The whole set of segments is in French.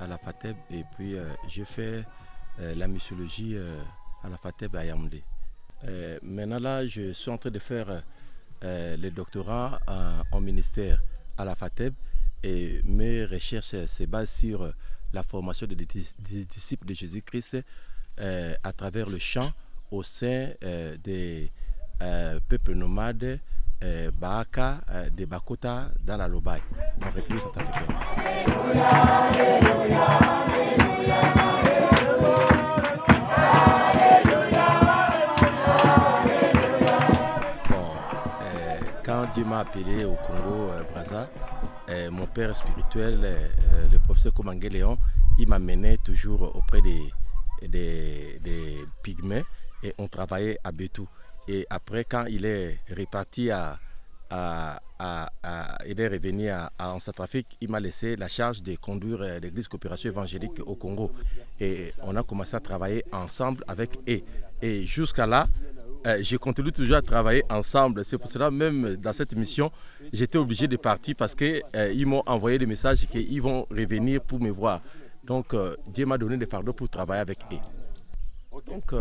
à la FATEB et puis j'ai fait la missiologie à la FATEB à Yaoundé. Maintenant là, je suis en train de faire le doctorat en ministère à la FATEB et mes recherches se basent sur la formation des disciples de Jésus-Christ à travers le chant au sein des peuples nomades Baaka, des Bakota dans la Lobaye, en République centrafricaine. Quand Dieu m'a appelé au Congo, Brazza, mon père spirituel, le professeur Komangé Léon, il m'amenait toujours auprès des pygmées et on travaillait à Bétou. Et après, quand il est reparti il est revenu en Centrafrique, il m'a laissé la charge de conduire l'église coopération évangélique au Congo. Et on a commencé à travailler ensemble avec eux. Et jusqu'à là, je continue toujours à travailler ensemble. C'est pour cela, même dans cette mission, j'étais obligé de partir parce qu'ils m'ont envoyé des messages qu'ils vont revenir pour me voir. Donc, Dieu m'a donné des pardons pour travailler avec eux. Donc,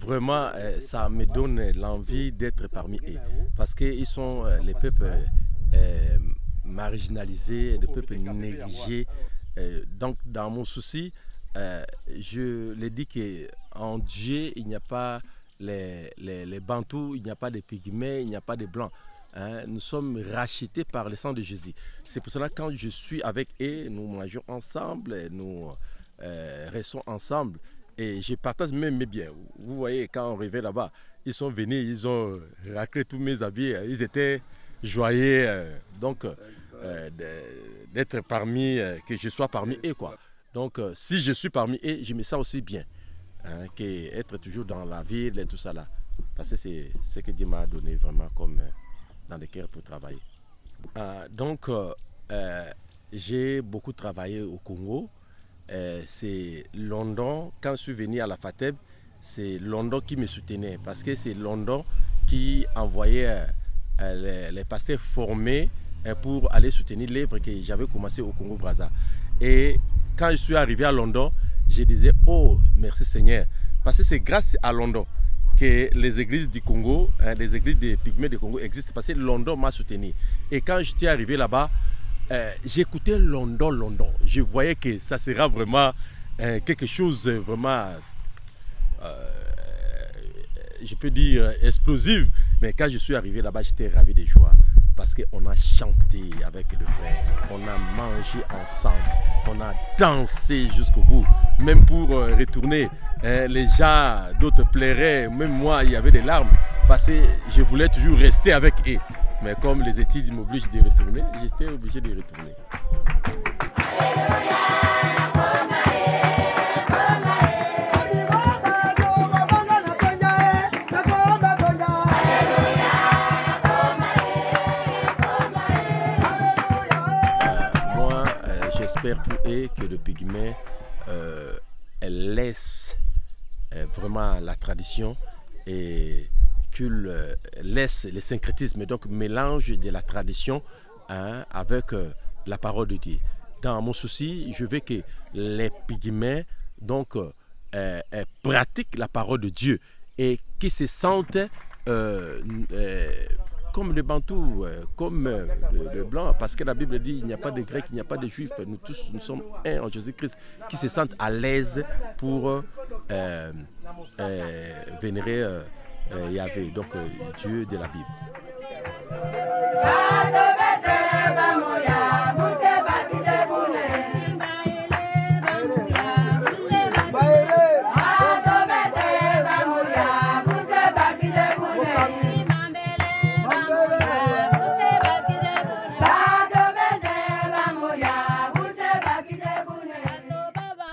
vraiment, ça me donne l'envie d'être parmi eux. Parce qu'ils sont les peuples marginalisés, les peuples négligés. Donc, dans mon souci, je le dis qu'en Dieu, il n'y a pas les Bantous, il n'y a pas de Pygmées, il n'y a pas de Blancs. Nous sommes rachetés par le sang de Jésus. C'est pour cela que quand je suis avec eux, nous mangeons ensemble, nous restons ensemble. Et je partage même mes biens. Vous voyez, quand on revient là-bas, ils sont venus, ils ont raclé tous mes habits. Ils étaient joyeux. Donc, d'être parmi, que je sois parmi eux, quoi. Donc, si je suis parmi eux, je me sens aussi bien. Qu'être toujours dans la ville et tout ça là. Parce que c'est ce que Dieu m'a donné vraiment comme dans le cœur pour travailler. Donc, j'ai beaucoup travaillé au Congo. C'est London, quand je suis venu à la FATEB, c'est London qui me soutenait parce que c'est London qui envoyait les pasteurs formés pour aller soutenir l'œuvre que j'avais commencé au Congo-Brazza. Et quand je suis arrivé à London, je disais, oh, merci Seigneur, parce que c'est grâce à London que les églises du Congo, les églises des Pygmées du Congo existent, parce que London m'a soutenu. Et quand j'étais arrivé là-bas, j'écoutais London. Je voyais que ça sera vraiment quelque chose vraiment, je peux dire, explosif. Mais quand je suis arrivé là-bas, j'étais ravi de joie. Parce qu'on a chanté avec le frère, on a mangé ensemble, on a dansé jusqu'au bout. Même pour retourner, les gens, d'autres pleuraient, même moi, il y avait des larmes. Parce que je voulais toujours rester avec eux. Mais comme les études m'obligent de retourner, j'étais obligé de retourner. Moi, j'espère pour eux que le pygmée laisse vraiment la tradition et qu'il laisse le syncrétisme, donc mélange de la tradition avec la parole de Dieu. Dans mon souci, je veux que les pygmées donc, pratiquent la parole de Dieu et qu'ils se sentent comme les Bantous, comme les Blancs, parce que la Bible dit il n'y a pas de Grecs, il n'y a pas de Juifs, nous tous nous sommes un en Jésus-Christ, qui se sentent à l'aise pour vénérer Yahvé, donc Dieu de la Bible.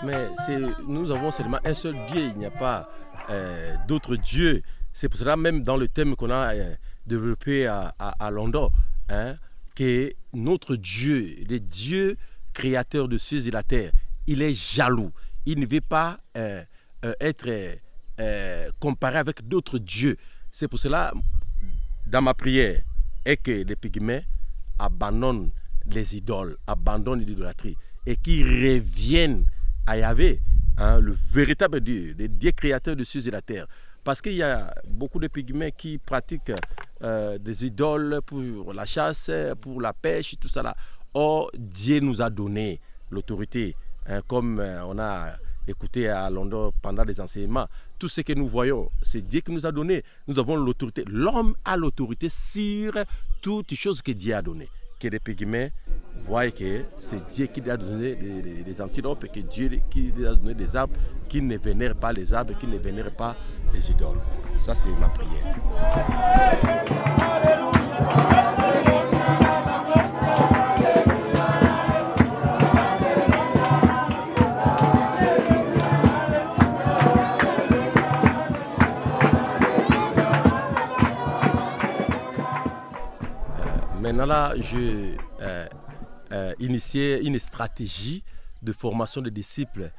Mais nous avons seulement un seul Dieu, il n'y a pas d'autres dieux. C'est pour cela même dans le thème qu'on a développé à London, que notre Dieu, le Dieu créateur de cieux et la terre, il est jaloux. Il ne veut pas être comparé avec d'autres dieux. C'est pour cela, dans ma prière, est que les pygmées abandonnent les idoles, abandonnent l'idolâtrie et qui reviennent à Yahvé, hein, le véritable Dieu, le Dieu créateur de cieux et la terre. Parce qu'il y a beaucoup de pygmées qui pratiquent des idoles pour la chasse, pour la pêche, tout ça là. Or, Dieu nous a donné l'autorité, hein, comme on a écouté à Londres pendant les enseignements. Tout ce que nous voyons, c'est Dieu qui nous a donné. Nous avons l'autorité. L'homme a l'autorité sur toutes les choses que Dieu a données. Que les pygmées voient que c'est Dieu qui a donné des antilopes et que Dieu qui a donné des arbres, qui ne vénèrent pas les arbres, qui ne vénèrent pas les idoles. Ça, c'est ma prière. Maintenant là, je initié une stratégie de formation de disciples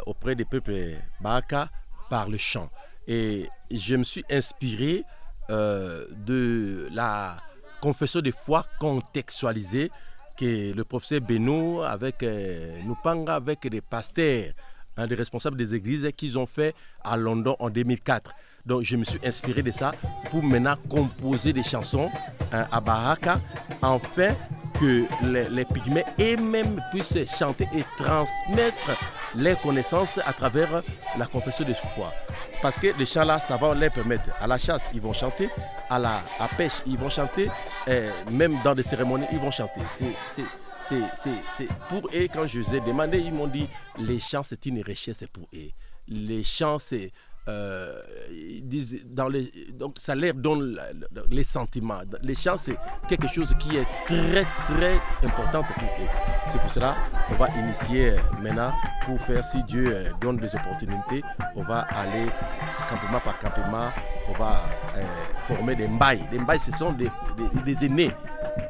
auprès des peuples Bahaka par le chant. Et je me suis inspiré de la confession de foi contextualisée que le professeur Beno avec Nupanga, avec des pasteurs, hein, des responsables des églises qu'ils ont fait à London en 2004. Donc je me suis inspiré de ça pour maintenant composer des chansons à Bahaka, afin que les pygmées eux-mêmes puissent chanter et transmettre les connaissances à travers la confession de foi. Parce que les chants là, ça va leur permettre. À la chasse, ils vont chanter. À la pêche, ils vont chanter. Même dans des cérémonies, ils vont chanter. C'est pour eux, quand je les ai demandé, ils m'ont dit les chants, c'est une richesse pour eux. Les chants, c'est... donc ça leur donne les sentiments. Les chants, c'est quelque chose qui est très très important pour eux. C'est pour cela qu'on va initier maintenant pour faire, si Dieu donne des opportunités, on va aller campement par campement, on va former des mbaïs. Les mbaïs, ce sont des aînés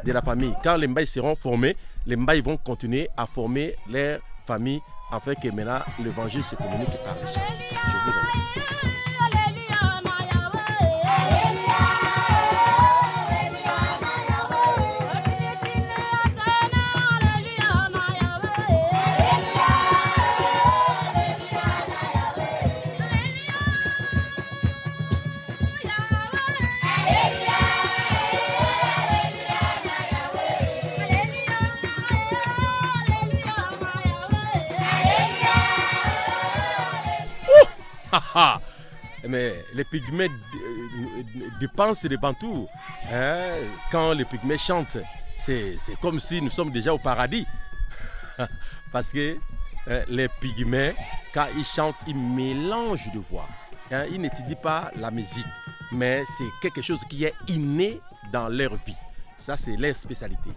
de la famille. Quand les mbaïs seront formés, les mbaïs vont continuer à former leur famille afin que maintenant l'évangile se communique par les chants. Je vous remercie. Mais les pygmées dépensent des bantous. Hein? Quand les pygmées chantent, c'est comme si nous sommes déjà au paradis. Parce que les pygmées, quand ils chantent, ils mélangent de voix. Hein? Ils n'étudient pas la musique, mais c'est quelque chose qui est inné dans leur vie. Ça, c'est leur spécialité.